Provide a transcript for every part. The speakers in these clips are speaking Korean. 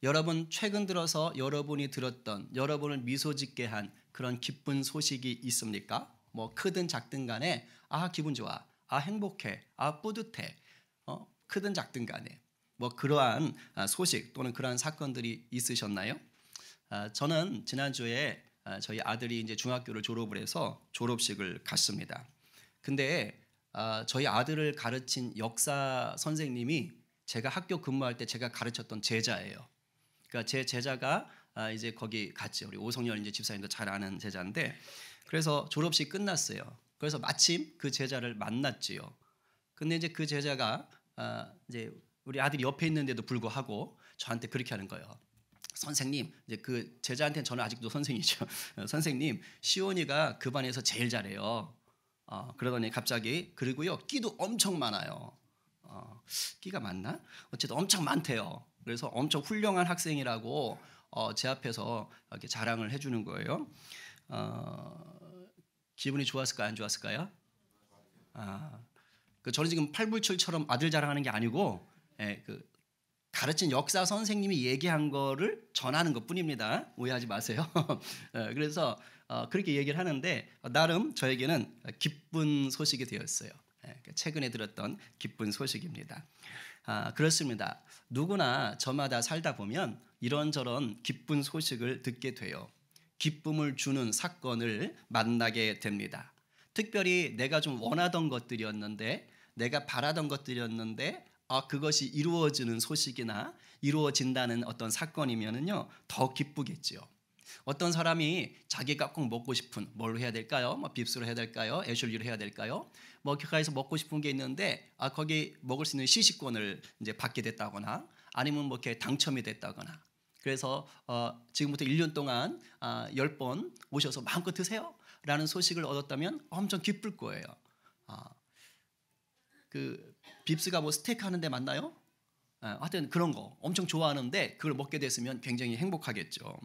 여러분 최근 들어서 여러분이 들었던 여러분을 미소 짓게 한 그런 기쁜 소식이 있습니까? 뭐 크든 작든 간에 기분 좋아, 행복해, 뿌듯해, 크든 작든 간에 뭐 그러한 소식 또는 그러한 사건들이 있으셨나요? 저는 지난주에 저희 아들이 이제 중학교를 졸업을 해서 졸업식을 갔습니다. 근데 저희 아들을 가르친 역사 선생님이 제가 학교 근무할 때 제가 가르쳤던 제자예요. 그러니까 제 제자가 이제 거기 갔죠. 우리 오성열 이제 집사님도 잘 아는 제자인데, 그래서 졸업식 끝났어요. 그래서 마침 그 제자를 만났지요. 근데 이제 그 제자가 이제 우리 아들이 옆에 있는데도 불구하고 저한테 그렇게 하는 거예요. 선생님, 이제 그 제자한테는 저는 아직도 선생이죠. 선생님, 시온이가 그 반에서 제일 잘해요. 그러더니 갑자기 그리고요 끼도 엄청 많아요. 끼가 많나? 어쨌든 엄청 많대요. 그래서 엄청 훌륭한 학생이라고 제 앞에서 이렇게 자랑을 해주는 거예요. 기분이 좋았을까요? 안 좋았을까요? 저는 지금 팔불출처럼 아들 자랑하는 게 아니고 그 가르친 역사 선생님이 얘기한 거를 전하는 것뿐입니다. 오해하지 마세요. 그래서 그렇게 얘기를 하는데 나름 저에게는 기쁜 소식이 되었어요. 최근에 들었던 기쁜 소식입니다. 그렇습니다. 누구나 저마다 살다 보면 이런저런 기쁜 소식을 듣게 돼요. 기쁨을 주는 사건을 만나게 됩니다. 특별히 내가 좀 원하던 것들이었는데, 내가 바라던 것들이었는데 그것이 이루어지는 소식이나 이루어진다는 어떤 사건이면은요 더 기쁘겠지요. 어떤 사람이 자기가 꼭 먹고 싶은 뭘 해야 될까요? 뭐 빕스로 해야 될까요? 애슐리로 해야 될까요? 뭐 가에서 먹고 싶은 게 있는데 거기 먹을 수 있는 시식권을 이제 받게 됐다거나 아니면 뭐 이렇게 당첨이 됐다거나 그래서 지금부터 1년 동안 10번 오셔서 마음껏 드세요라는 소식을 얻었다면 엄청 기쁠 거예요. 그 빕스가 뭐 스테이크 하는데 맞나요? 하여튼 그런 거 엄청 좋아하는데 그걸 먹게 됐으면 굉장히 행복하겠죠.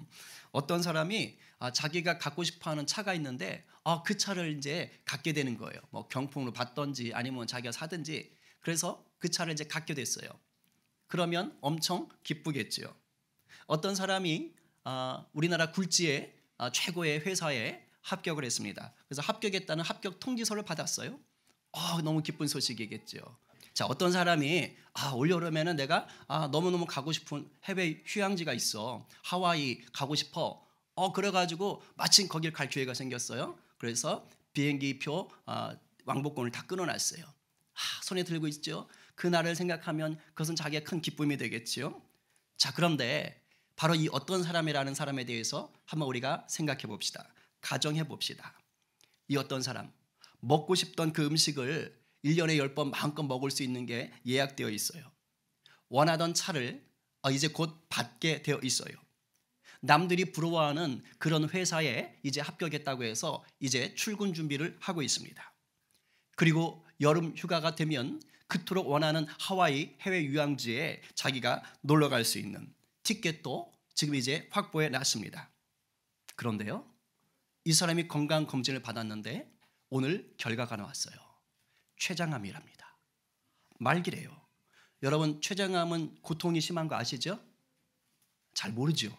어떤 사람이 자기가 갖고 싶어하는 차가 있는데 그 차를 이제 갖게 되는 거예요. 뭐 경품으로 받던지 아니면 자기가 사든지 그래서 그 차를 이제 갖게 됐어요. 그러면 엄청 기쁘겠죠. 어떤 사람이 우리나라 굴지의 최고의 회사에 합격을 했습니다. 그래서 합격했다는 합격 통지서를 받았어요. 너무 기쁜 소식이겠죠. 자, 어떤 사람이 올여름에는 내가 너무너무 가고 싶은 해외 휴양지가 있어. 하와이 가고 싶어. 그래가지고 마침 거길 갈 기회가 생겼어요. 그래서 비행기표 왕복권을 다 끊어놨어요. 손에 들고 있죠. 그날을 생각하면 그것은 자기의 큰 기쁨이 되겠죠. 자, 그런데 바로 이 어떤 사람이라는 사람에 대해서 한번 우리가 생각해 봅시다. 가정해 봅시다. 이 어떤 사람 먹고 싶던 그 음식을 1년에 10번 마음껏 먹을 수 있는 게 예약되어 있어요. 원하던 차를 이제 곧 받게 되어 있어요. 남들이 부러워하는 그런 회사에 이제 합격했다고 해서 이제 출근 준비를 하고 있습니다. 그리고 여름 휴가가 되면 그토록 원하는 하와이 해외 유황지에 자기가 놀러 갈 수 있는 티켓도 지금 이제 확보해 놨습니다. 그런데요, 이 사람이 건강 검진을 받았는데 오늘 결과가 나왔어요. 췌장암이랍니다. 말기래요. 여러분, 췌장암은 고통이 심한 거 아시죠? 잘 모르죠.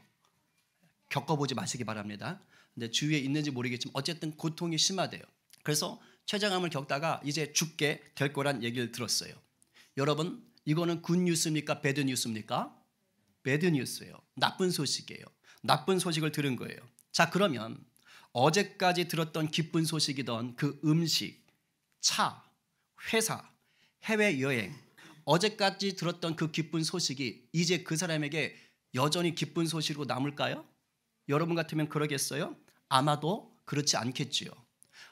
겪어보지 마시기 바랍니다. 근데 주위에 있는지 모르겠지만 어쨌든 고통이 심하대요. 그래서 췌장암을 겪다가 이제 죽게 될 거란 얘기를 들었어요. 여러분, 이거는 굿 뉴스입니까? 배드 뉴스입니까? 배드 뉴스예요. 나쁜 소식이에요. 나쁜 소식을 들은 거예요. 자, 그러면 어제까지 들었던 기쁜 소식이던 그 음식, 차, 회사, 해외여행, 어제까지 들었던 그 기쁜 소식이 이제 그 사람에게 여전히 기쁜 소식으로 남을까요? 여러분 같으면 그러겠어요? 아마도 그렇지 않겠지요.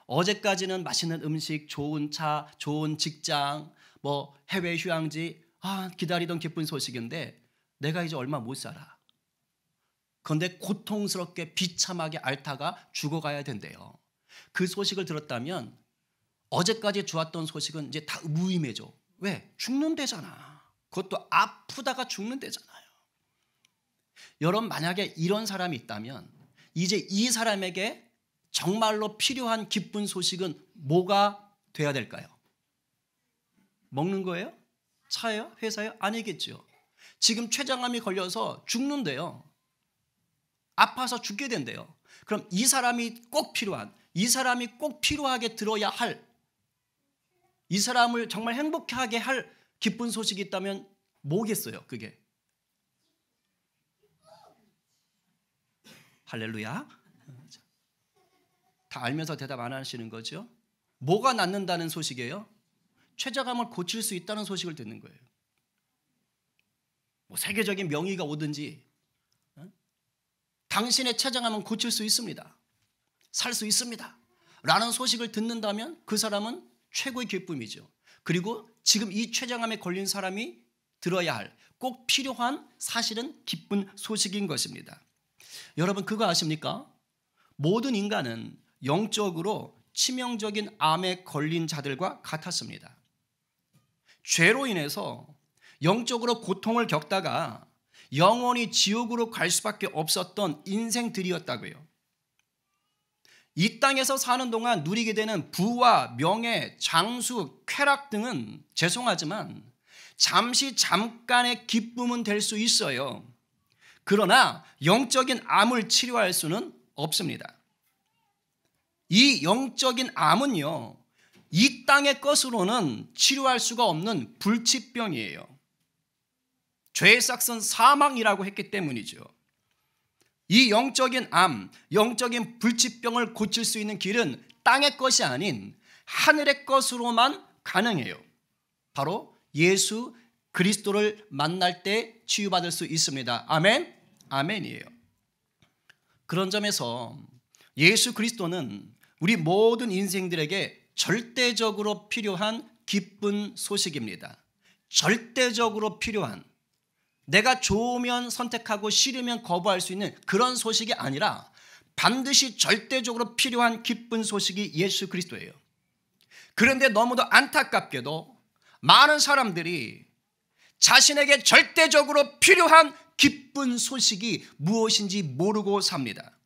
어제까지는 맛있는 음식, 좋은 차, 좋은 직장, 뭐 해외 휴양지, 기다리던 기쁜 소식인데 내가 이제 얼마 못 살아. 그런데 고통스럽게 비참하게 앓다가 죽어가야 된대요. 그 소식을 들었다면 어제까지 좋았던 소식은 이제 다 무의미해져. 왜? 죽는대잖아. 그것도 아프다가 죽는대잖아요. 여러분, 만약에 이런 사람이 있다면 이제 이 사람에게 정말로 필요한 기쁜 소식은 뭐가 돼야 될까요? 먹는 거예요? 차예요? 회사예요? 아니겠죠. 지금 췌장암이 걸려서 죽는데요. 아파서 죽게 된대요. 그럼 이 사람이 꼭 필요한, 이 사람이 꼭 필요하게 들어야 할, 이 사람을 정말 행복하게 할 기쁜 소식이 있다면 뭐겠어요? 그게 할렐루야. 다 알면서 대답 안 하시는 거죠? 뭐가 낫는다는 소식이에요? 췌장암을 고칠 수 있다는 소식을 듣는 거예요. 뭐 세계적인 명의가 오든지 당신의 췌장암은 고칠 수 있습니다. 살 수 있습니다. 라는 소식을 듣는다면 그 사람은 최고의 기쁨이죠. 그리고 지금 이 췌장암에 걸린 사람이 들어야 할, 꼭 필요한 사실은 기쁜 소식인 것입니다. 여러분 그거 아십니까? 모든 인간은 영적으로 치명적인 암에 걸린 자들과 같았습니다. 죄로 인해서 영적으로 고통을 겪다가 영원히 지옥으로 갈 수밖에 없었던 인생들이었다고요. 이 땅에서 사는 동안 누리게 되는 부와 명예, 장수, 쾌락 등은 죄송하지만 잠시 잠깐의 기쁨은 될 수 있어요. 그러나 영적인 암을 치료할 수는 없습니다. 이 영적인 암은요, 이 땅의 것으로는 치료할 수가 없는 불치병이에요. 죄의 싹은 사망이라고 했기 때문이죠. 이 영적인 암, 영적인 불치병을 고칠 수 있는 길은 땅의 것이 아닌 하늘의 것으로만 가능해요. 바로 예수 그리스도를 만날 때 치유받을 수 있습니다. 아멘? 아멘이에요. 그런 점에서 예수 그리스도는 우리 모든 인생들에게 절대적으로 필요한 기쁜 소식입니다. 절대적으로 필요한, 내가 좋으면 선택하고 싫으면 거부할 수 있는 그런 소식이 아니라 반드시 절대적으로 필요한 기쁜 소식이 예수 그리스도예요. 그런데 너무도 안타깝게도 많은 사람들이 자신에게 절대적으로 필요한 기쁜 소식이 무엇인지 모르고 삽니다.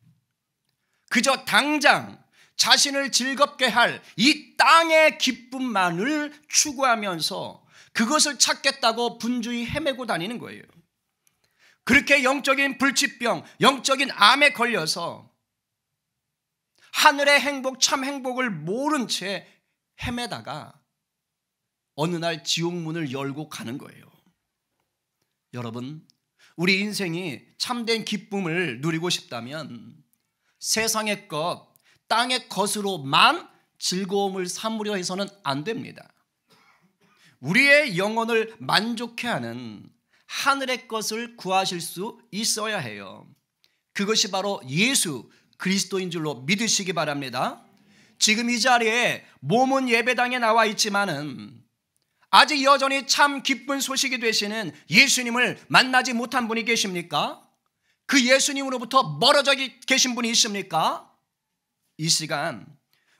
그저 당장 자신을 즐겁게 할 이 땅의 기쁨만을 추구하면서 그것을 찾겠다고 분주히 헤매고 다니는 거예요. 그렇게 영적인 불치병, 영적인 암에 걸려서 하늘의 행복, 참 행복을 모른 채 헤매다가 어느 날 지옥문을 열고 가는 거예요. 여러분, 우리 인생이 참된 기쁨을 누리고 싶다면 세상의 것, 땅의 것으로만 즐거움을 삼으려 해서는 안 됩니다. 우리의 영혼을 만족해 하는 하늘의 것을 구하실 수 있어야 해요. 그것이 바로 예수 그리스도인 줄로 믿으시기 바랍니다. 지금 이 자리에 몸은 예배당에 나와 있지만은 아직 여전히 참 기쁜 소식이 되시는 예수님을 만나지 못한 분이 계십니까? 그 예수님으로부터 멀어져 계신 분이 있습니까? 이 시간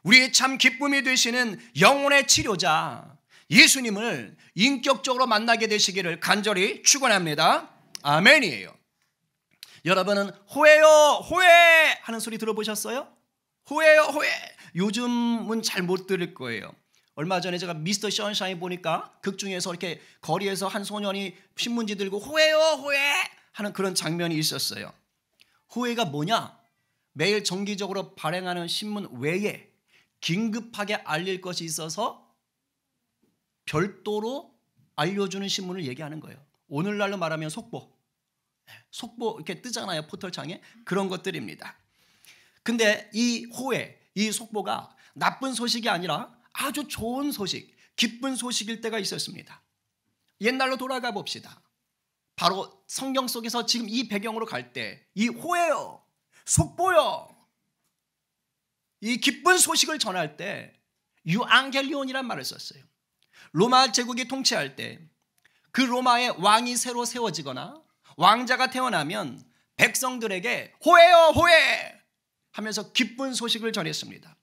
우리의 참 기쁨이 되시는 영혼의 치료자 예수님을 인격적으로 만나게 되시기를 간절히 축원합니다. 아멘이에요. 여러분은 호해요 호해 하는 소리 들어보셨어요? 호해요 호해. 요즘은 잘 못 들을 거예요. 얼마 전에 제가 미스터 션샤인 보니까 극 중에서 이렇게 거리에서 한 소년이 신문지 들고 호해요 호해 하는 그런 장면이 있었어요. 호해가 뭐냐? 매일 정기적으로 발행하는 신문 외에 긴급하게 알릴 것이 있어서 별도로 알려주는 신문을 얘기하는 거예요. 오늘날로 말하면 속보 이렇게 뜨잖아요, 포털창에. 그런 것들입니다. 근데 이 호해, 이 속보가 나쁜 소식이 아니라 아주 좋은 소식, 기쁜 소식일 때가 있었습니다. 옛날로 돌아가 봅시다. 바로 성경 속에서 지금 이 배경으로 갈 때 이 호해요, 속보요, 이 기쁜 소식을 전할 때 유앙겔리온이란 말을 썼어요. 로마 제국이 통치할 때 그 로마의 왕이 새로 세워지거나 왕자가 태어나면 백성들에게 호해요 호해 하면서 기쁜 소식을 전했습니다.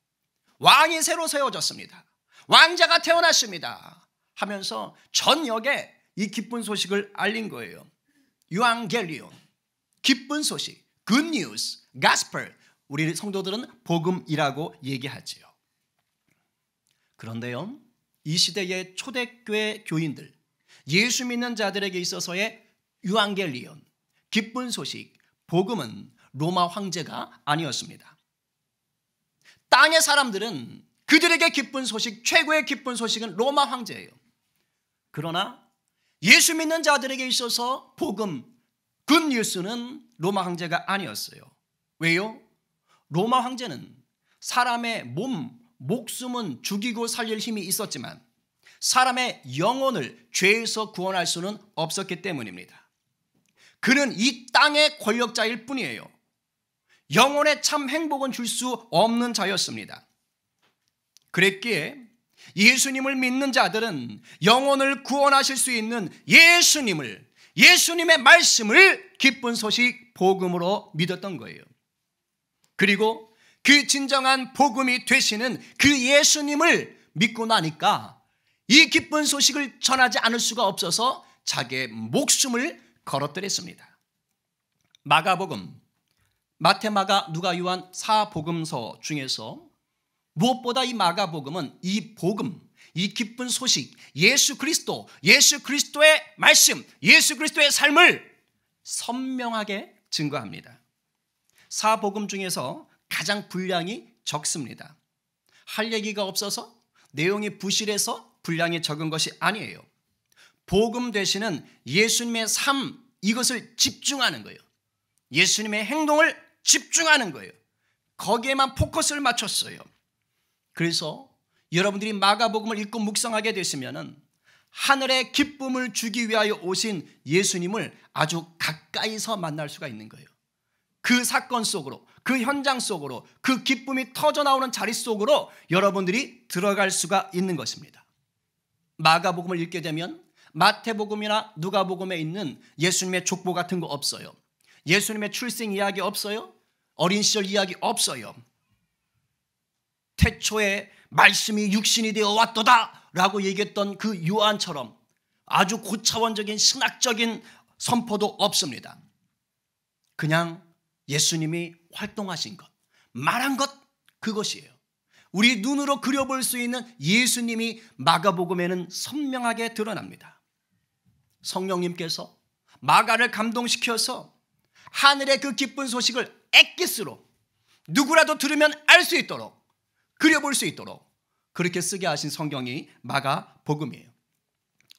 왕이 새로 세워졌습니다. 왕자가 태어났습니다 하면서 전역에 이 기쁜 소식을 알린 거예요. 유앙겔리온, 기쁜 소식, good news, gospel. 우리 성도들은 복음이라고 얘기하지요. 그런데요, 이 시대의 초대교회 교인들, 예수 믿는 자들에게 있어서의 유앙겔리온, 기쁜 소식, 복음은 로마 황제가 아니었습니다. 땅의 사람들은 그들에게 기쁜 소식, 최고의 기쁜 소식은 로마 황제예요. 그러나 예수 믿는 자들에게 있어서 복음, 굿뉴스는 로마 황제가 아니었어요. 왜요? 로마 황제는 사람의 목숨은 죽이고 살릴 힘이 있었지만 사람의 영혼을 죄에서 구원할 수는 없었기 때문입니다. 그는 이 땅의 권력자일 뿐이에요. 영혼의 참 행복은 줄 수 없는 자였습니다. 그랬기에 예수님을 믿는 자들은 영혼을 구원하실 수 있는 예수님의 말씀을 기쁜 소식 복음으로 믿었던 거예요. 그리고 그 진정한 복음이 되시는 그 예수님을 믿고 나니까 이 기쁜 소식을 전하지 않을 수가 없어서 자기의 목숨을 걸어뜨렸습니다. 마가복음, 마태, 마가, 누가, 요한 4복음서 중에서 무엇보다 이 마가복음은 이 복음, 이 기쁜 소식, 예수 그리스도의 말씀, 예수 그리스도의 삶을 선명하게 증거합니다. 4복음 중에서 가장 분량이 적습니다. 할 얘기가 없어서 내용이 부실해서 분량이 적은 것이 아니에요. 복음 되시는 예수님의 삶, 이것을 집중하는 거예요. 예수님의 행동을 집중하는 거예요. 거기에만 포커스를 맞췄어요. 그래서 여러분들이 마가복음을 읽고 묵상하게 되시면은 하늘의 기쁨을 주기 위하여 오신 예수님을 아주 가까이서 만날 수가 있는 거예요. 그 사건 속으로, 그 현장 속으로, 그 기쁨이 터져나오는 자리 속으로 여러분들이 들어갈 수가 있는 것입니다. 마가복음을 읽게 되면 마태복음이나 누가복음에 있는 예수님의 족보 같은 거 없어요. 예수님의 출생 이야기 없어요. 어린 시절 이야기 없어요. 태초에 말씀이 육신이 되어 왔도다 라고 얘기했던 그 요한처럼 아주 고차원적인 신학적인 선포도 없습니다. 그냥 예수님이 활동하신 것, 말한 것, 그것이에요. 우리 눈으로 그려볼 수 있는 예수님이 마가복음에는 선명하게 드러납니다. 성령님께서 마가를 감동시켜서 하늘의 그 기쁜 소식을 엑기스로 누구라도 들으면 알 수 있도록, 그려볼 수 있도록 그렇게 쓰게 하신 성경이 마가복음이에요.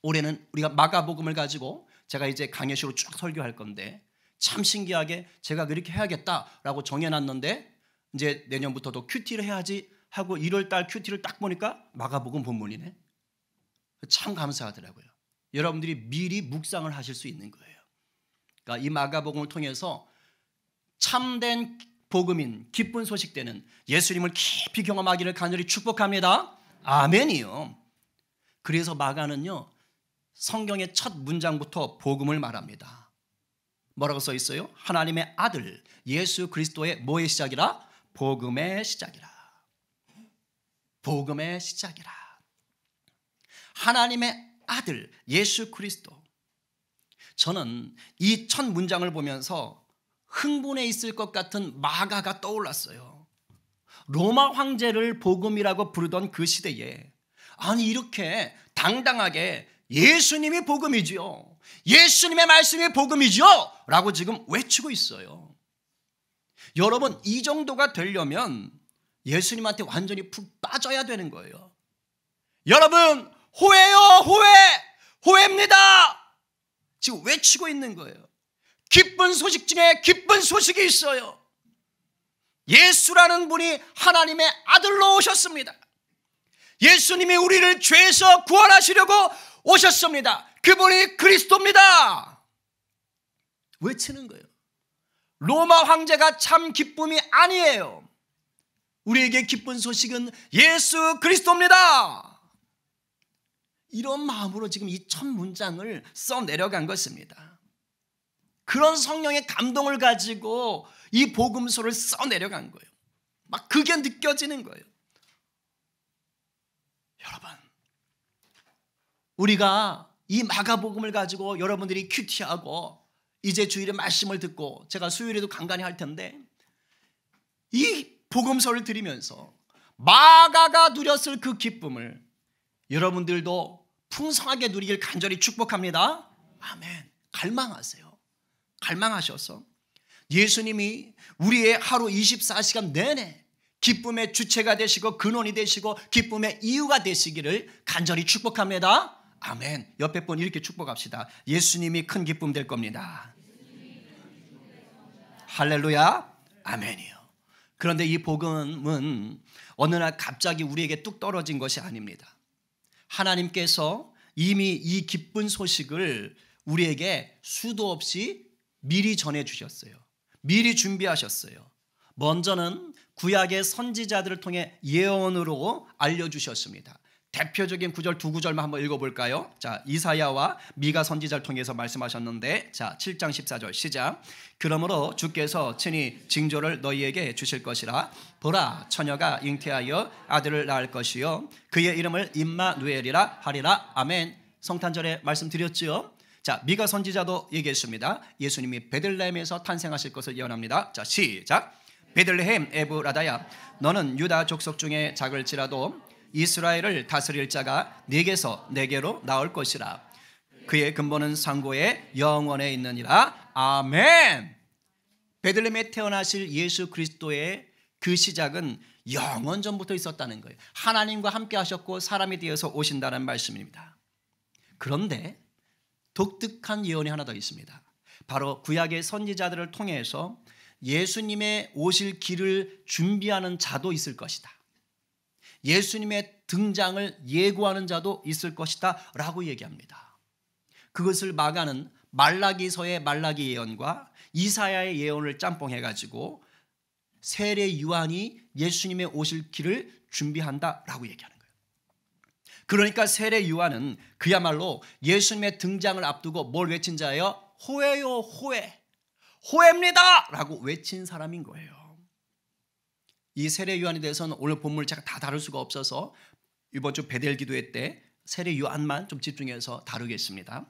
올해는 우리가 마가복음을 가지고 제가 이제 강예시로 쭉 설교할 건데 참 신기하게 제가 그렇게 해야겠다라고 정해놨는데 이제 내년부터도 큐티를 해야지 하고 1월달 큐티를 딱 보니까 마가복음 본문이네. 참 감사하더라고요. 여러분들이 미리 묵상을 하실 수 있는 거예요. 그러니까 이 마가복음을 통해서 참된 복음인 기쁜 소식되는 예수님을 깊이 경험하기를 간절히 축복합니다. 아멘이요. 그래서 마가는요, 성경의 첫 문장부터 복음을 말합니다. 뭐라고 써 있어요? 하나님의 아들 예수 그리스도의 뭐의 시작이라? 복음의 시작이라. 복음의 시작이라. 하나님의 아들 예수 그리스도. 저는 이 첫 문장을 보면서 흥분해 있을 것 같은 마가가 떠올랐어요. 로마 황제를 복음이라고 부르던 그 시대에 아니 이렇게 당당하게 예수님이 복음이지요, 예수님의 말씀이 복음이지요 라고 지금 외치고 있어요. 여러분, 이 정도가 되려면 예수님한테 완전히 푹 빠져야 되는 거예요. 여러분, 호해요, 호해입니다 지금 외치고 있는 거예요. 기쁜 소식 중에 기쁜 소식이 있어요. 예수라는 분이 하나님의 아들로 오셨습니다. 예수님이 우리를 죄에서 구원하시려고 오셨습니다. 그분이 그리스도입니다. 외치는 거예요. 로마 황제가 참 기쁨이 아니에요. 우리에게 기쁜 소식은 예수 그리스도입니다. 이런 마음으로 지금 이 첫 문장을 써내려간 것입니다. 그런 성령의 감동을 가지고 이 복음서를 써내려간 거예요. 막 그게 느껴지는 거예요. 여러분, 우리가 이 마가복음을 가지고 여러분들이 큐티하고 이제 주일에 말씀을 듣고 제가 수요일에도 간간히 할 텐데 이 복음서를 들으면서 마가가 누렸을 그 기쁨을 여러분들도 풍성하게 누리길 간절히 축복합니다. 아멘. 갈망하세요. 갈망하셔서 예수님이 우리의 하루 24시간 내내 기쁨의 주체가 되시고 근원이 되시고 기쁨의 이유가 되시기를 간절히 축복합니다. 아멘. 옆에 분 이렇게 축복합시다. 예수님이 큰 기쁨 될 겁니다. 할렐루야. 아멘이요. 그런데 이 복음은 어느 날 갑자기 우리에게 뚝 떨어진 것이 아닙니다. 하나님께서 이미 이 기쁜 소식을 우리에게 수도 없이 미리 전해주셨어요. 미리 준비하셨어요. 먼저는 구약의 선지자들을 통해 예언으로 알려주셨습니다. 대표적인 구절 두 구절만 한번 읽어볼까요? 자, 이사야와 미가 선지자를 통해서 말씀하셨는데, 자, 7장 14절 시작. 그러므로 주께서 친히 징조를 너희에게 주실 것이라. 보라, 처녀가 잉태하여 아들을 낳을 것이요 그의 이름을 임마누엘이라 하리라. 아멘. 성탄절에 말씀드렸지요. 자, 미가 선지자도 얘기했습니다. 예수님이 베들레헴에서 탄생하실 것을 예언합니다. 자, 시작. 베들레헴 에브라다야, 너는 유다 족속 중에 작을지라도 이스라엘을 다스릴 자가 네게서 네게로 나올 것이라. 그의 근본은 상고의 영원에 있느니라. 아멘. 베들레헴에 태어나실 예수 그리스도의 그 시작은 영원 전부터 있었다는 거예요. 하나님과 함께 하셨고 사람이 되어서 오신다는 말씀입니다. 그런데 독특한 예언이 하나 더 있습니다. 바로 구약의 선지자들을 통해서 예수님의 오실 길을 준비하는 자도 있을 것이다. 예수님의 등장을 예고하는 자도 있을 것이다 라고 얘기합니다. 그것을 마가는 말라기서의 말라기 예언과 이사야의 예언을 짬뽕해가지고 세례 요한이 예수님의 오실 길을 준비한다 라고 얘기하는 거예요. 그러니까 세례 요한은 그야말로 예수님의 등장을 앞두고 뭘 외친 자예요? 호해요, 호해. 호해입니다 라고 외친 사람인 거예요. 이 세례 요한에 대해서는 오늘 본문을 제가 다 다룰 수가 없어서 이번 주 베델 기도회 때 세례 요한만 좀 집중해서 다루겠습니다.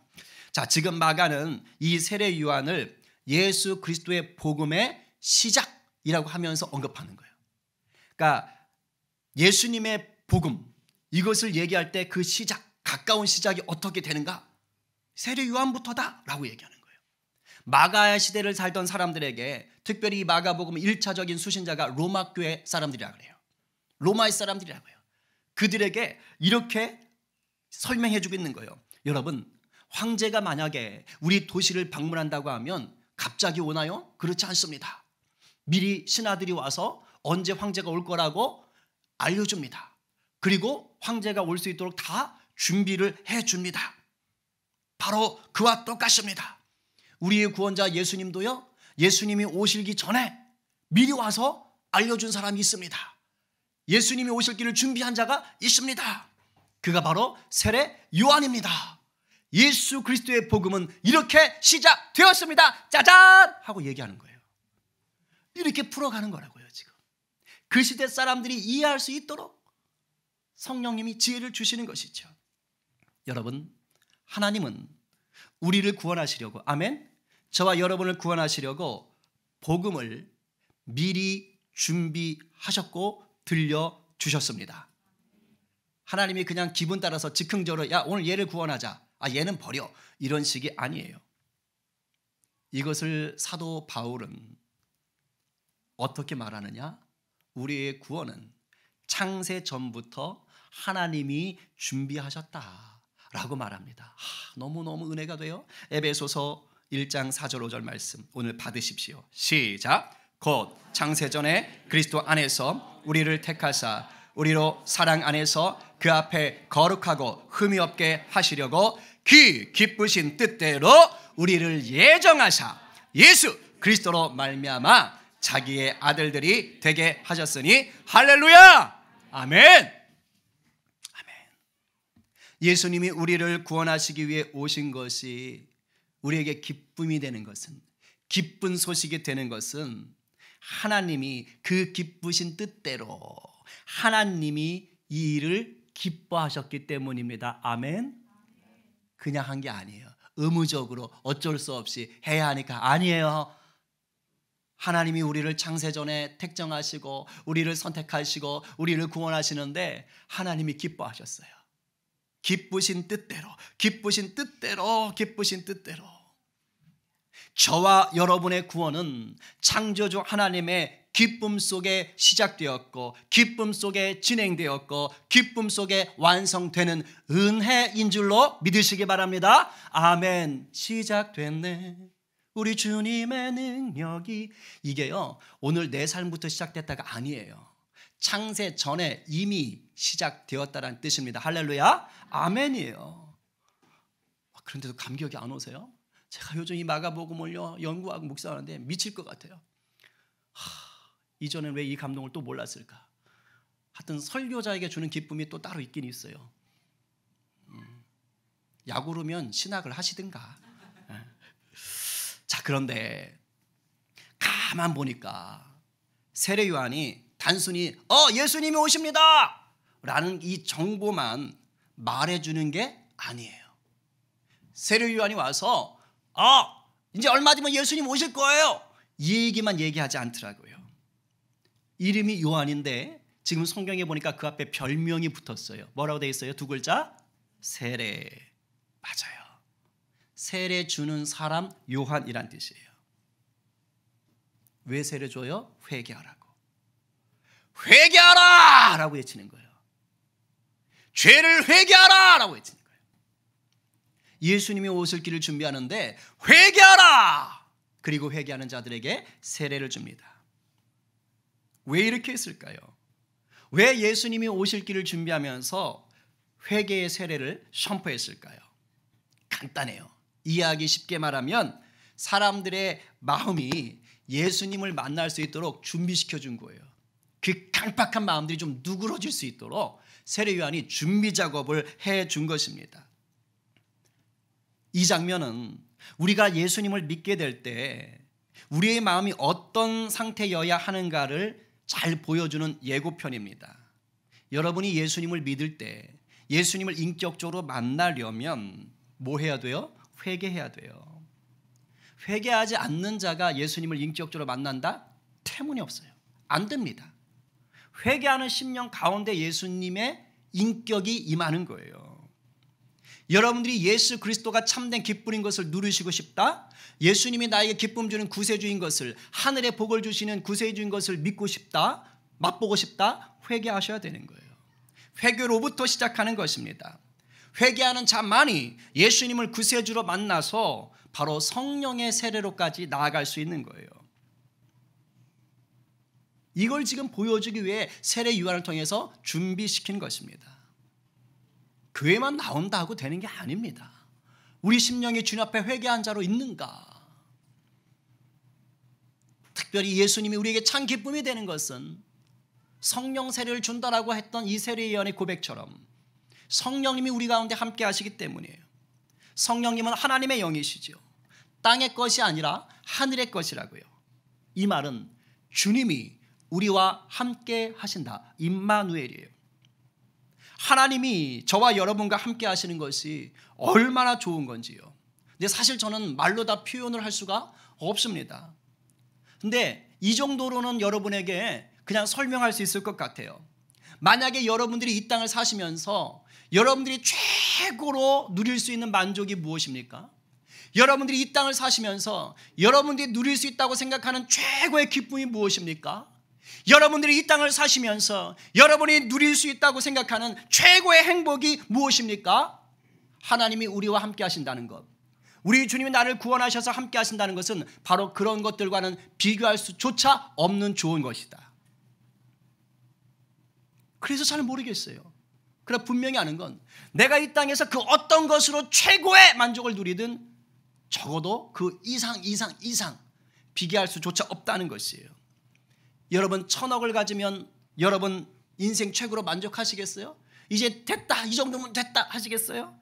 자, 지금 마가는 이 세례 요한을 예수 그리스도의 복음의 시작이라고 하면서 언급하는 거예요. 그러니까 예수님의 복음, 이것을 얘기할 때 그 시작, 가까운 시작이 어떻게 되는가? 세례 요한부터다라고 얘기하는 거예요. 마가 시대를 살던 사람들에게 특별히 이 마가복음 1차적인 수신자가 로마 교회 사람들이라고 그래요. 로마의 사람들이라고 해요. 그들에게 이렇게 설명해 주고 있는 거예요. 여러분, 황제가 만약에 우리 도시를 방문한다고 하면 갑자기 오나요? 그렇지 않습니다. 미리 신하들이 와서 언제 황제가 올 거라고 알려줍니다. 그리고 황제가 올 수 있도록 다 준비를 해줍니다. 바로 그와 똑같습니다. 우리의 구원자 예수님도요, 예수님이 오시기 전에 미리 와서 알려준 사람이 있습니다. 예수님이 오실 길을 준비한 자가 있습니다. 그가 바로 세례 요한입니다. 예수 그리스도의 복음은 이렇게 시작되었습니다. 짜잔! 하고 얘기하는 거예요. 이렇게 풀어가는 거라고요, 지금. 그 시대 사람들이 이해할 수 있도록 성령님이 지혜를 주시는 것이죠. 여러분, 하나님은 우리를 구원하시려고, 아멘? 저와 여러분을 구원하시려고 복음을 미리 준비하셨고 들려주셨습니다. 하나님이 그냥 기분 따라서 즉흥적으로 야, 오늘 얘를 구원하자. 아, 얘는 버려. 이런 식이 아니에요. 이것을 사도 바울은 어떻게 말하느냐? 우리의 구원은 창세 전부터 하나님이 준비하셨다라고 말합니다. 너무너무 은혜가 돼요. 에베소서 1장 4절 5절 말씀 오늘 받으십시오. 시작. 곧 창세전에 그리스도 안에서 우리를 택하사 우리로 사랑 안에서 그 앞에 거룩하고 흠이 없게 하시려고 그 기쁘신 뜻대로 우리를 예정하사 예수 그리스도로 말미암아 자기의 아들들이 되게 하셨으니 할렐루야! 아멘! 아멘. 예수님이 우리를 구원하시기 위해 오신 것이 우리에게 기쁨이 되는 것은, 기쁜 소식이 되는 것은 하나님이 그 기쁘신 뜻대로 하나님이 이 일을 기뻐하셨기 때문입니다. 아멘. 그냥 한 게 아니에요. 의무적으로 어쩔 수 없이 해야 하니까 아니에요. 하나님이 우리를 창세전에 택정하시고 우리를 선택하시고 우리를 구원하시는데 하나님이 기뻐하셨어요. 기쁘신 뜻대로, 기쁘신 뜻대로, 기쁘신 뜻대로. 저와 여러분의 구원은 창조주 하나님의 기쁨 속에 시작되었고 기쁨 속에 진행되었고 기쁨 속에 완성되는 은혜인 줄로 믿으시기 바랍니다. 아멘. 시작됐네 우리 주님의 능력이. 이게요 오늘 내 삶부터 시작됐다가 아니에요. 창세 전에 이미 시작되었다는 뜻입니다. 할렐루야. 아멘이에요. 그런데도 감격이 안 오세요? 제가 요즘 이 마가복음을 연구하고 묵상하는데 미칠 것 같아요. 이전엔 왜 이 감동을 또 몰랐을까? 하여튼 설교자에게 주는 기쁨이 또 따로 있긴 있어요. 약오르면 신학을 하시든가. 자, 그런데 가만 보니까 세례 요한이 단순히 예수님이 오십니다 라는 이 정보만 말해주는 게 아니에요. 세례 요한이 와서 이제 얼마 뒤면 예수님 오실 거예요 이 얘기만 얘기하지 않더라고요. 이름이 요한인데 지금 성경에 보니까 그 앞에 별명이 붙었어요. 뭐라고 되어 있어요? 두 글자? 세례. 맞아요. 세례 주는 사람 요한이란 뜻이에요. 왜 세례 줘요? 회개하라고. 회개하라! 라고 외치는 거예요. 죄를 회개하라! 라고 외치는 거예요. 예수님이 오실 길을 준비하는데 회개하라! 그리고 회개하는 자들에게 세례를 줍니다. 왜 이렇게 했을까요? 왜 예수님이 오실 길을 준비하면서 회개의 세례를 선포했을까요? 간단해요. 이해하기 쉽게 말하면 사람들의 마음이 예수님을 만날 수 있도록 준비시켜 준 거예요. 그 강팍한 마음들이 좀 누그러질 수 있도록 세례 요한이 준비 작업을 해 준 것입니다. 이 장면은 우리가 예수님을 믿게 될 때 우리의 마음이 어떤 상태여야 하는가를 잘 보여주는 예고편입니다. 여러분이 예수님을 믿을 때 예수님을 인격적으로 만나려면 뭐 해야 돼요? 회개해야 돼요. 회개하지 않는 자가 예수님을 인격적으로 만난다? 터무니없어요. 안 됩니다. 회개하는 심령 가운데 예수님의 인격이 임하는 거예요. 여러분들이 예수 그리스도가 참된 기쁨인 것을 누리시고 싶다? 예수님이 나에게 기쁨 주는 구세주인 것을, 하늘의 복을 주시는 구세주인 것을 믿고 싶다? 맛보고 싶다? 회개하셔야 되는 거예요. 회개로부터 시작하는 것입니다. 회개하는 자만이 예수님을 구세주로 만나서 바로 성령의 세례로까지 나아갈 수 있는 거예요. 이걸 지금 보여주기 위해 세례 요한을 통해서 준비시킨 것입니다. 교회만 나온다 하고 되는 게 아닙니다. 우리 심령이 주님 앞에 회개한 자로 있는가? 특별히 예수님이 우리에게 참 기쁨이 되는 것은 성령 세례를 준다라고 했던 이 세례 요한의 고백처럼 성령님이 우리 가운데 함께 하시기 때문이에요. 성령님은 하나님의 영이시죠. 땅의 것이 아니라 하늘의 것이라고요. 이 말은 주님이 우리와 함께 하신다. 임마누엘이에요. 하나님이 저와 여러분과 함께 하시는 것이 얼마나 좋은 건지요. 근데 사실 저는 말로 다 표현을 할 수가 없습니다. 근데 이 정도로는 여러분에게 그냥 설명할 수 있을 것 같아요. 만약에 여러분들이 이 땅을 사시면서 여러분들이 최고로 누릴 수 있는 만족이 무엇입니까? 여러분들이 이 땅을 사시면서 여러분들이 누릴 수 있다고 생각하는 최고의 기쁨이 무엇입니까? 여러분들이 이 땅을 사시면서 여러분이 누릴 수 있다고 생각하는 최고의 행복이 무엇입니까? 하나님이 우리와 함께 하신다는 것. 우리 주님이 나를 구원하셔서 함께 하신다는 것은 바로 그런 것들과는 비교할 수조차 없는 좋은 것이다. 그래서 잘 모르겠어요. 그러나 분명히 아는 건 내가 이 땅에서 그 어떤 것으로 최고의 만족을 누리든 적어도 그 이상 비교할 수조차 없다는 것이에요. 여러분 1,000억을 가지면 여러분 인생 최고로 만족하시겠어요? 이제 됐다, 이 정도면 됐다 하시겠어요?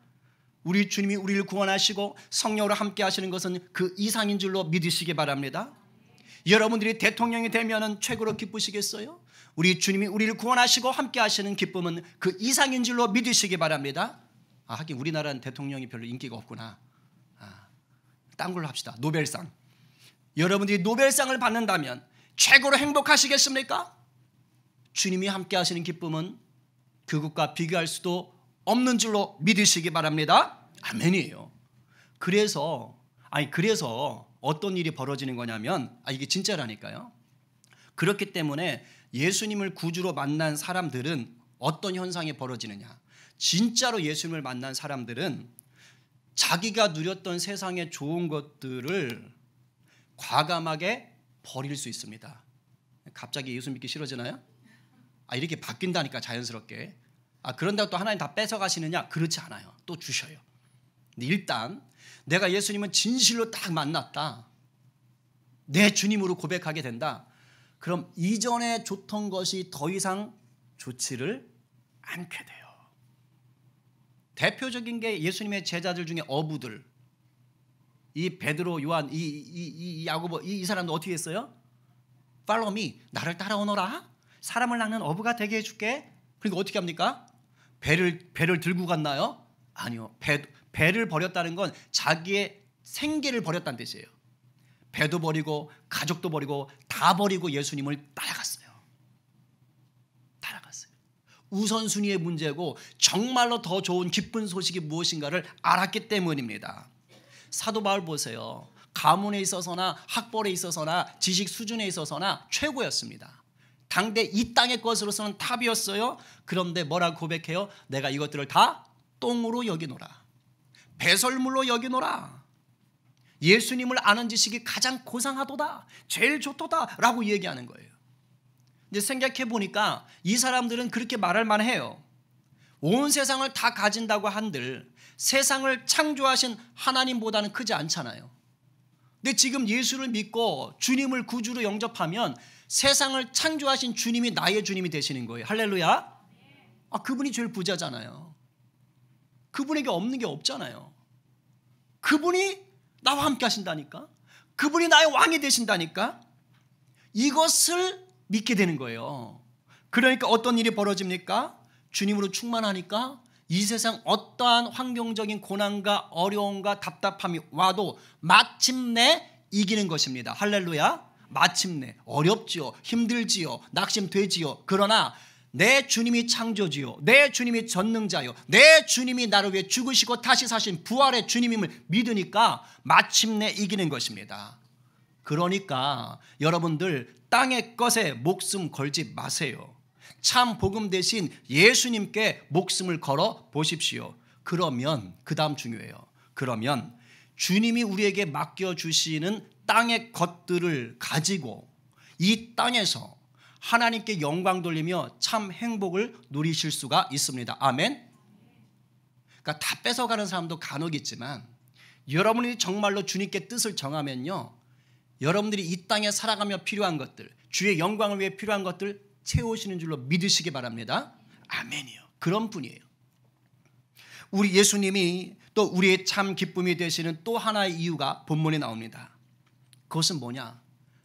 우리 주님이 우리를 구원하시고 성령으로 함께 하시는 것은 그 이상인 줄로 믿으시기 바랍니다. 여러분들이 대통령이 되면 최고로 기쁘시겠어요? 우리 주님이 우리를 구원하시고 함께 하시는 기쁨은 그 이상인 줄로 믿으시기 바랍니다. 하긴 우리나라는 대통령이 별로 인기가 없구나. 딴 걸로 합시다. 노벨상. 여러분들이 노벨상을 받는다면 최고로 행복하시겠습니까? 주님이 함께 하시는 기쁨은 그것과 비교할 수도 없는 줄로 믿으시기 바랍니다. 아멘이에요. 그래서 어떤 일이 벌어지는 거냐면 이게 진짜라니까요. 그렇기 때문에 예수님을 구주로 만난 사람들은 어떤 현상이 벌어지느냐. 진짜로 예수님을 만난 사람들은 자기가 누렸던 세상의 좋은 것들을 과감하게 버릴 수 있습니다. 갑자기 예수 믿기 싫어지나요? 이렇게 바뀐다니까 자연스럽게. 그런다고 또 하나님 다 뺏어가시느냐? 그렇지 않아요. 또 주셔요. 근데 일단 내가 예수님은 진실로 딱 만났다. 내 주님으로 고백하게 된다. 그럼 이전에 좋던 것이 더 이상 좋지를 않게 돼요. 대표적인 게 예수님의 제자들 중에 어부들. 이 베드로, 요한, 이 야고보 이 사람도 어떻게 했어요? Follow me. 나를 따라오너라. 사람을 낚는 어부가 되게 해줄게. 그러니까 어떻게 합니까? 배를 들고 갔나요? 아니요. 배를 버렸다는 건 자기의 생계를 버렸다는 뜻이에요. 배도 버리고 가족도 버리고 다 버리고 예수님을 따라갔어요. 우선순위의 문제고 정말로 더 좋은 기쁜 소식이 무엇인가를 알았기 때문입니다. 사도 바울 보세요. 가문에 있어서나 학벌에 있어서나 지식 수준에 있어서나 최고였습니다. 당대 이 땅의 것으로서는 탑이었어요. 그런데 뭐라고 고백해요? 내가 이것들을 다 똥으로 여기노라. 배설물로 여기노라. 예수님을 아는 지식이 가장 고상하도다. 제일 좋도다. 라고 얘기하는 거예요. 근데 생각해 보니까 이 사람들은 그렇게 말할 만해요. 온 세상을 다 가진다고 한들 세상을 창조하신 하나님보다는 크지 않잖아요. 근데 지금 예수를 믿고 주님을 구주로 영접하면 세상을 창조하신 주님이 나의 주님이 되시는 거예요. 할렐루야. 그분이 제일 부자잖아요. 그분에게 없는 게 없잖아요. 그분이 나와 함께 하신다니까. 그분이 나의 왕이 되신다니까. 이것을 믿게 되는 거예요. 그러니까 어떤 일이 벌어집니까? 주님으로 충만하니까 이 세상 어떠한 환경적인 고난과 어려움과 답답함이 와도 마침내 이기는 것입니다. 할렐루야. 마침내. 어렵지요. 힘들지요. 낙심되지요. 그러나 내 주님이 창조지요. 내 주님이 전능자요. 내 주님이 나를 위해 죽으시고 다시 사신 부활의 주님임을 믿으니까 마침내 이기는 것입니다. 그러니까 여러분들 땅의 것에 목숨 걸지 마세요. 참 복음 대신 예수님께 목숨을 걸어 보십시오. 그러면 그 다음 중요해요. 그러면 주님이 우리에게 맡겨주시는 땅의 것들을 가지고 이 땅에서 하나님께 영광 돌리며 참 행복을 누리실 수가 있습니다. 아멘. 그러니까 다 뺏어가는 사람도 간혹 있지만 여러분이 정말로 주님께 뜻을 정하면요, 여러분들이 이 땅에 살아가며 필요한 것들, 주의 영광을 위해 필요한 것들 채우시는 줄로 믿으시기 바랍니다. 아멘이요. 그런 분이에요. 우리 예수님이 또 우리의 참 기쁨이 되시는 또 하나의 이유가 본문에 나옵니다. 그것은 뭐냐?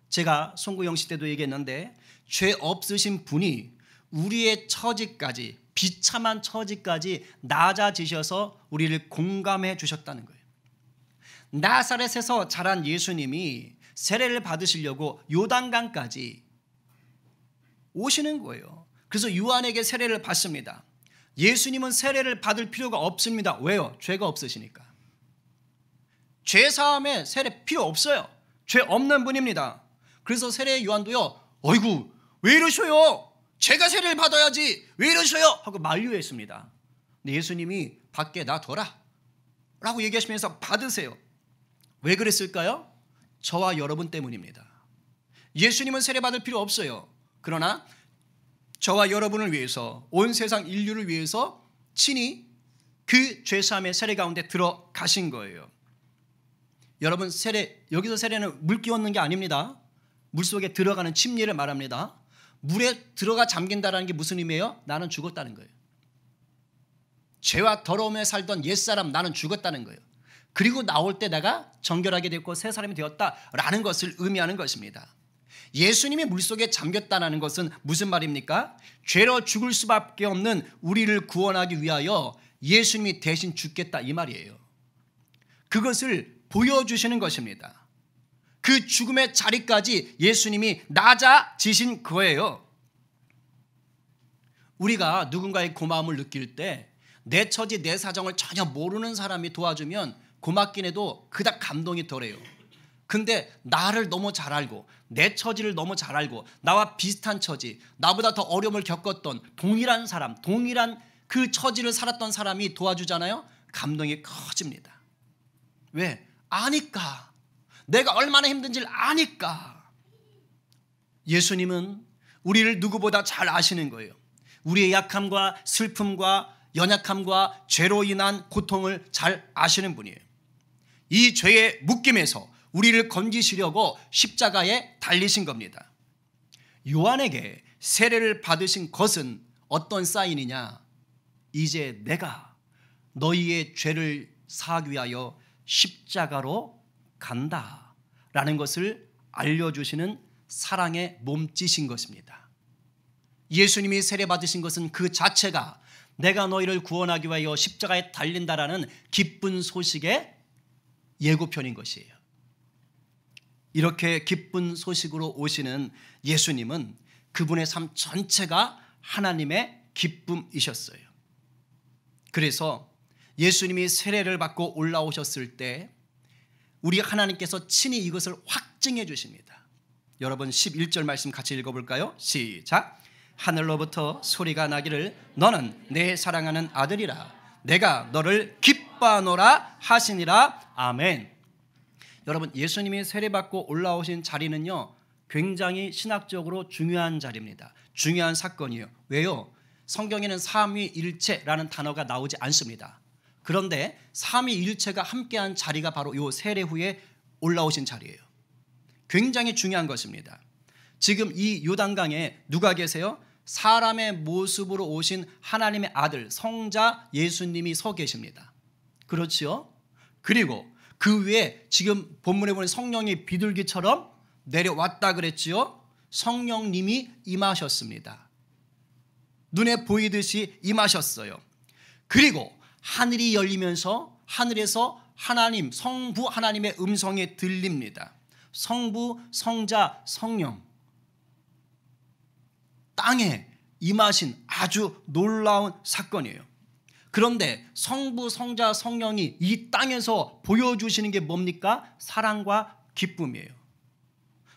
제가 송구영시 때도 얘기했는데 죄 없으신 분이 우리의 처지까지, 비참한 처지까지 낮아지셔서 우리를 공감해 주셨다는 거예요. 나사렛에서 자란 예수님이 세례를 받으시려고 요단강까지 오시는 거예요. 그래서 요한에게 세례를 받습니다. 예수님은 세례를 받을 필요가 없습니다. 왜요? 죄가 없으시니까. 죄 사함에 세례 필요 없어요. 죄 없는 분입니다. 그래서 세례 요한도요, 어이구 왜 이러셔요? 제가 세례를 받아야지 왜 이러셔요? 하고 만류했습니다. 근데 예수님이 밖에 놔둬라 라고 얘기하시면서 받으세요. 왜 그랬을까요? 저와 여러분 때문입니다. 예수님은 세례 받을 필요 없어요. 그러나 저와 여러분을 위해서, 온 세상 인류를 위해서 친히 그 죄사함의 세례 가운데 들어가신 거예요. 여러분, 여기서 세례는 물 끼얹는 게 아닙니다. 물속에 들어가는 침례를 말합니다. 물에 들어가 잠긴다는 게 무슨 의미예요? 나는 죽었다는 거예요. 죄와 더러움에 살던 옛사람 나는 죽었다는 거예요. 그리고 나올 때 내가 정결하게 됐고 새 사람이 되었다라는 것을 의미하는 것입니다. 예수님이 물속에 잠겼다는 것은 무슨 말입니까? 죄로 죽을 수밖에 없는 우리를 구원하기 위하여 예수님이 대신 죽겠다 이 말이에요. 그것을 보여주시는 것입니다. 그 죽음의 자리까지 예수님이 낮아지신 거예요. 우리가 누군가의 고마움을 느낄 때 내 처지 내 사정을 전혀 모르는 사람이 도와주면 고맙긴 해도 그닥 감동이 덜해요. 근데 나를 너무 잘 알고 내 처지를 너무 잘 알고 나와 비슷한 처지, 나보다 더 어려움을 겪었던 동일한 사람, 동일한 그 처지를 살았던 사람이 도와주잖아요. 감동이 커집니다. 왜? 아니까. 내가 얼마나 힘든지를 아니까. 예수님은 우리를 누구보다 잘 아시는 거예요. 우리의 약함과 슬픔과 연약함과 죄로 인한 고통을 잘 아시는 분이에요. 이 죄의 묶임에서 우리를 건지시려고 십자가에 달리신 겁니다. 요한에게 세례를 받으신 것은 어떤 사인이냐? 이제 내가 너희의 죄를 사하기 위하여 십자가로 간다 라는 것을 알려주시는 사랑의 몸짓인 것입니다. 예수님이 세례 받으신 것은 그 자체가 내가 너희를 구원하기 위하여 십자가에 달린다라는 기쁜 소식의 예고편인 것이에요. 이렇게 기쁜 소식으로 오시는 예수님은 그분의 삶 전체가 하나님의 기쁨이셨어요. 그래서 예수님이 세례를 받고 올라오셨을 때 우리 하나님께서 친히 이것을 확증해 주십니다. 여러분 11절 말씀 같이 읽어볼까요? 시작. 하늘로부터 소리가 나기를 너는 내 사랑하는 아들이라 내가 너를 기뻐하노라 하시니라. 아멘. 여러분 예수님이 세례받고 올라오신 자리는요 굉장히 신학적으로 중요한 자리입니다. 중요한 사건이에요. 왜요? 성경에는 삼위일체라는 단어가 나오지 않습니다. 그런데 삼위일체가 함께한 자리가 바로 이 세례 후에 올라오신 자리예요. 굉장히 중요한 것입니다. 지금 이 요단강에 누가 계세요? 사람의 모습으로 오신 하나님의 아들 성자 예수님이 서 계십니다. 그렇지요? 그리고 그 위에 지금 본문에 보면 성령이 비둘기처럼 내려왔다 그랬지요? 성령님이 임하셨습니다. 눈에 보이듯이 임하셨어요. 그리고 하늘이 열리면서 하늘에서 하나님, 성부 하나님의 음성이 들립니다. 성부, 성자, 성령. 땅에 임하신 아주 놀라운 사건이에요. 그런데 성부, 성자, 성령이 이 땅에서 보여주시는 게 뭡니까? 사랑과 기쁨이에요.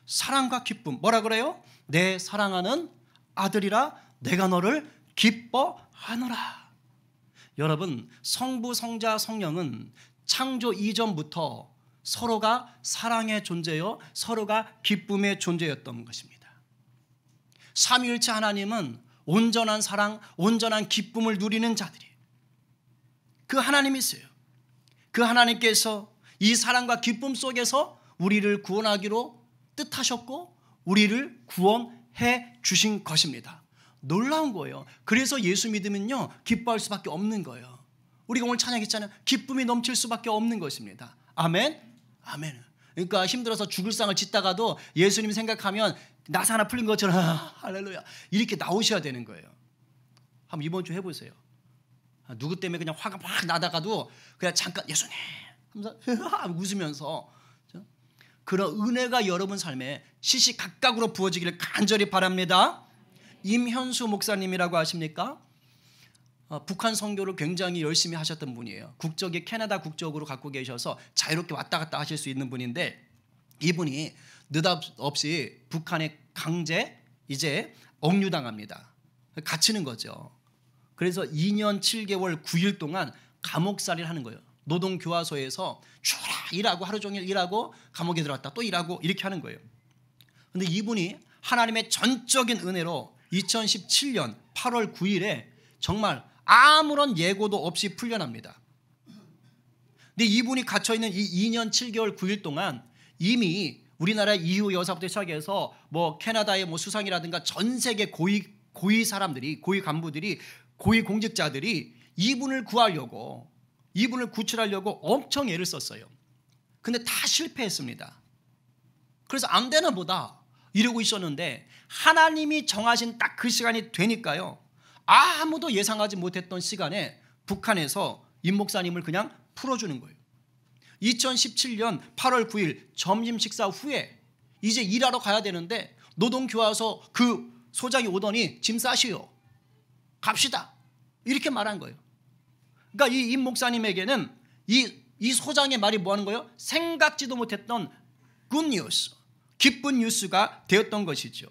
사랑과 기쁨. 뭐라 그래요? 내 사랑하는 아들이라 내가 너를 기뻐하노라. 여러분 성부, 성자, 성령은 창조 이전부터 서로가 사랑의 존재요 서로가 기쁨의 존재였던 것입니다. 삼위일체 하나님은 온전한 사랑, 온전한 기쁨을 누리는 자들이 그 하나님이세요. 그 하나님께서 이 사랑과 기쁨 속에서 우리를 구원하기로 뜻하셨고 우리를 구원해 주신 것입니다. 놀라운 거예요. 그래서 예수 믿으면요 기뻐할 수밖에 없는 거예요. 우리가 오늘 찬양했잖아요. 기쁨이 넘칠 수밖에 없는 것입니다. 아멘. 아멘. 그러니까 힘들어서 죽을 상을 짓다가도 예수님 생각하면 나사 하나 풀린 것처럼 할렐루야 이렇게 나오셔야 되는 거예요. 한번 이번 주 해보세요. 누구 때문에 그냥 화가 막 나다가도 그냥 잠깐 예수님 하면서 웃으면서 그런 은혜가 여러분 삶에 시시각각으로 부어지기를 간절히 바랍니다. 임현수 목사님이라고 아십니까? 북한 선교를 굉장히 열심히 하셨던 분이에요. 국적이 캐나다 국적으로 갖고 계셔서 자유롭게 왔다 갔다 하실 수 있는 분인데 이분이 느닷없이 북한에 강제 이제 억류당합니다. 갇히는 거죠. 그래서 2년 7개월 9일 동안 감옥살이를 하는 거예요. 노동교화소에서 주라 일하고 하루 종일 일하고 감옥에 들어갔다 또 일하고 이렇게 하는 거예요. 그런데 이분이 하나님의 전적인 은혜로 2017년 8월 9일에 정말 아무런 예고도 없이 풀려납니다. 근데 이분이 갇혀있는 이 2년 7개월 9일 동안 이미 우리나라 이후 여사부터 시작해서 뭐 캐나다의 뭐 수상이라든가 전 세계 고위 사람들이 고위 간부들이 고위 공직자들이 이분을 구하려고 이분을 구출하려고 엄청 애를 썼어요. 근데 다 실패했습니다. 그래서 안 되나 보다 이러고 있었는데 하나님이 정하신 딱 그 시간이 되니까요. 아무도 예상하지 못했던 시간에 북한에서 임 목사님을 그냥 풀어주는 거예요. 2017년 8월 9일 점심 식사 후에 이제 일하러 가야 되는데 노동교화소 그 소장이 오더니 짐 싸시오. 갑시다. 이렇게 말한 거예요. 그러니까 임 목사님에게는 이 소장의 말이 뭐 하는 거예요? 생각지도 못했던 굿뉴스, 기쁜 뉴스가 되었던 것이죠.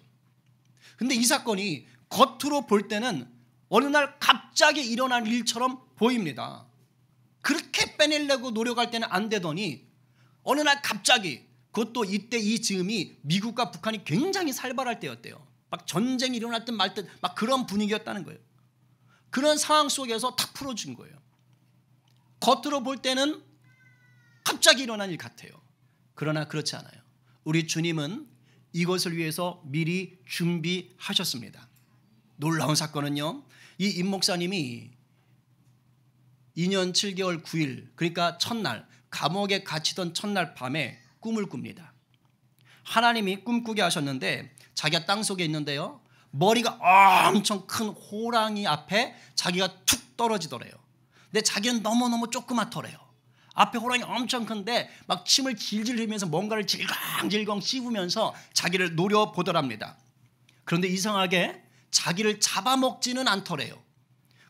근데 이 사건이 겉으로 볼 때는 어느 날 갑자기 일어난 일처럼 보입니다. 그렇게 빼내려고 노력할 때는 안 되더니 어느 날 갑자기, 그것도 이때 이 즈음이 미국과 북한이 굉장히 살벌할 때였대요. 막 전쟁이 일어날 듯 말 듯 막 그런 분위기였다는 거예요. 그런 상황 속에서 탁 풀어준 거예요. 겉으로 볼 때는 갑자기 일어난 일 같아요. 그러나 그렇지 않아요. 우리 주님은 이것을 위해서 미리 준비하셨습니다. 놀라운 사건은요, 이 임 목사님이 2년 7개월 9일, 그러니까 첫날, 감옥에 갇히던 첫날 밤에 꿈을 꿉니다. 하나님이 꿈꾸게 하셨는데 자기가 땅속에 있는데요, 머리가 엄청 큰 호랑이 앞에 자기가 툭 떨어지더래요. 근데 자기는 너무너무 조그맣더래요. 앞에 호랑이 엄청 큰데 막 침을 질질 흘리면서 뭔가를 질겅질겅 씹으면서 자기를 노려보더랍니다. 그런데 이상하게 자기를 잡아먹지는 않더래요.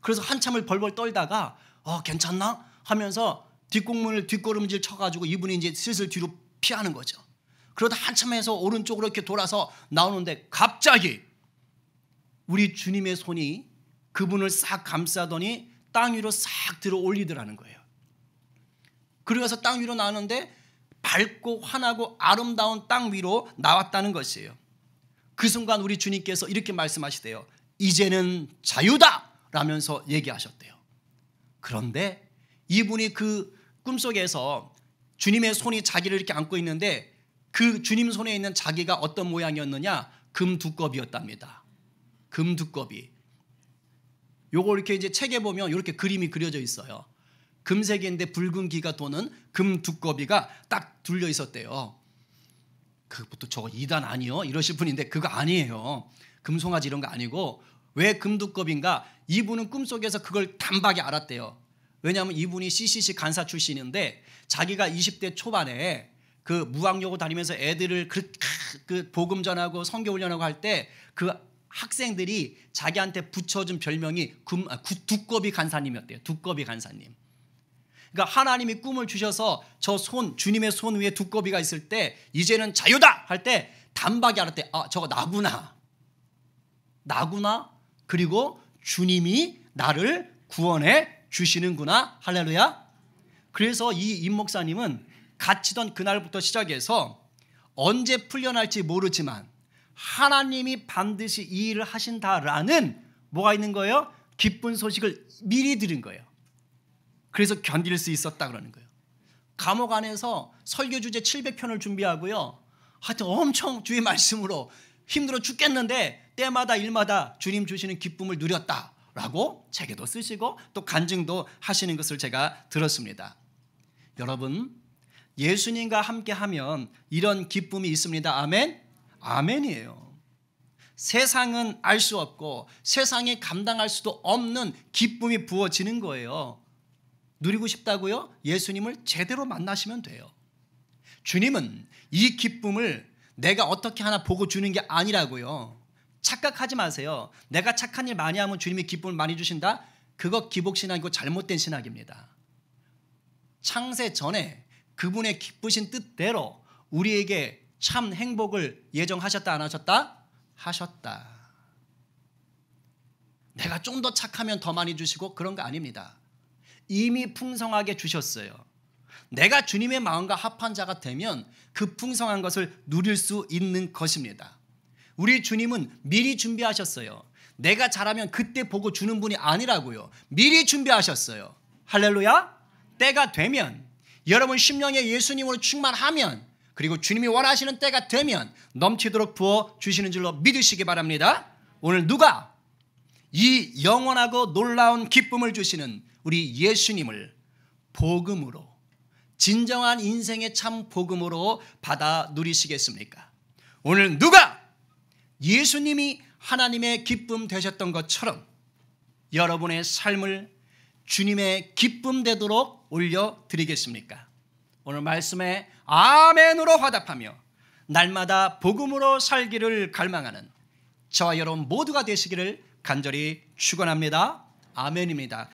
그래서 한참을 벌벌 떨다가 괜찮나? 하면서 뒷걸음질 쳐가지고 이분이 이제 슬슬 뒤로 피하는 거죠. 그러다 한참 해서 오른쪽으로 이렇게 돌아서 나오는데 갑자기 우리 주님의 손이 그분을 싹 감싸더니 땅 위로 싹 들어 올리더라는 거예요. 그래서 땅 위로 나왔는데 밝고 환하고 아름다운 땅 위로 나왔다는 것이에요. 그 순간 우리 주님께서 이렇게 말씀하시대요. 이제는 자유다! 라면서 얘기하셨대요. 그런데 이분이 그 꿈속에서 주님의 손이 자기를 이렇게 안고 있는데 그 주님 손에 있는 자기가 어떤 모양이었느냐? 금두꺼비였답니다. 금두꺼비. 요거 이렇게 이제 책에 보면 이렇게 그림이 그려져 있어요. 금색인데 붉은 기가 도는 금두꺼비가 딱 둘려 있었대요. 그것도 저거 이단 아니요? 이러실 분인데 그거 아니에요. 금송아지 이런 거 아니고. 왜 금두꺼비인가? 이분은 꿈속에서 그걸 단박에 알았대요. 왜냐하면 이분이 CCC 간사 출신인데 자기가 20대 초반에 그 무학여고 다니면서 애들을 그 복음 전하고 선교 훈련하고 할 때 그 학생들이 자기한테 붙여준 별명이 두꺼비 간사님이었대요. 두꺼비 간사님. 그러니까 하나님이 꿈을 주셔서 저 손, 주님의 손 위에 두꺼비가 있을 때 이제는 자유다! 할 때 단박에 알았대. 저거 나구나. 그리고 주님이 나를 구원해 주시는구나. 할렐루야. 그래서 이 임 목사님은 갇히던 그날부터 시작해서 언제 풀려날지 모르지만 하나님이 반드시 이 일을 하신다라는 뭐가 있는 거예요? 기쁜 소식을 미리 들은 거예요. 그래서 견딜 수 있었다 그러는 거예요. 감옥 안에서 설교 주제 700편을 준비하고요. 하여튼 엄청 주의 말씀으로 힘들어 죽겠는데 때마다 일마다 주님 주시는 기쁨을 누렸다라고 책에도 쓰시고 또 간증도 하시는 것을 제가 들었습니다. 여러분, 예수님과 함께하면 이런 기쁨이 있습니다. 아멘? 아멘이에요. 세상은 알 수 없고 세상이 감당할 수도 없는 기쁨이 부어지는 거예요. 누리고 싶다고요? 예수님을 제대로 만나시면 돼요. 주님은 이 기쁨을 내가 어떻게 하나 보고 주는 게 아니라고요. 착각하지 마세요. 내가 착한 일 많이 하면 주님이 기쁨을 많이 주신다? 그거 기복신학이고 잘못된 신학입니다. 창세 전에 그분의 기쁘신 뜻대로 우리에게 참 행복을 예정하셨다 안 하셨다? 하셨다. 내가 좀 더 착하면 더 많이 주시고 그런 거 아닙니다. 이미 풍성하게 주셨어요. 내가 주님의 마음과 합한 자가 되면 그 풍성한 것을 누릴 수 있는 것입니다. 우리 주님은 미리 준비하셨어요. 내가 잘하면 그때 보고 주는 분이 아니라고요. 미리 준비하셨어요. 할렐루야. 때가 되면 여러분 심령에 예수님으로 충만하면 그리고 주님이 원하시는 때가 되면 넘치도록 부어주시는 줄로 믿으시기 바랍니다. 오늘 누가 이 영원하고 놀라운 기쁨을 주시는 우리 예수님을 복음으로 진정한 인생의 참 복음으로 받아 누리시겠습니까? 오늘 누가 예수님이 하나님의 기쁨 되셨던 것처럼 여러분의 삶을 주님의 기쁨 되도록 올려드리겠습니까? 오늘 말씀에 아멘으로 화답하며 날마다 복음으로 살기를 갈망하는 저와 여러분 모두가 되시기를 간절히 축원합니다. 아멘입니다.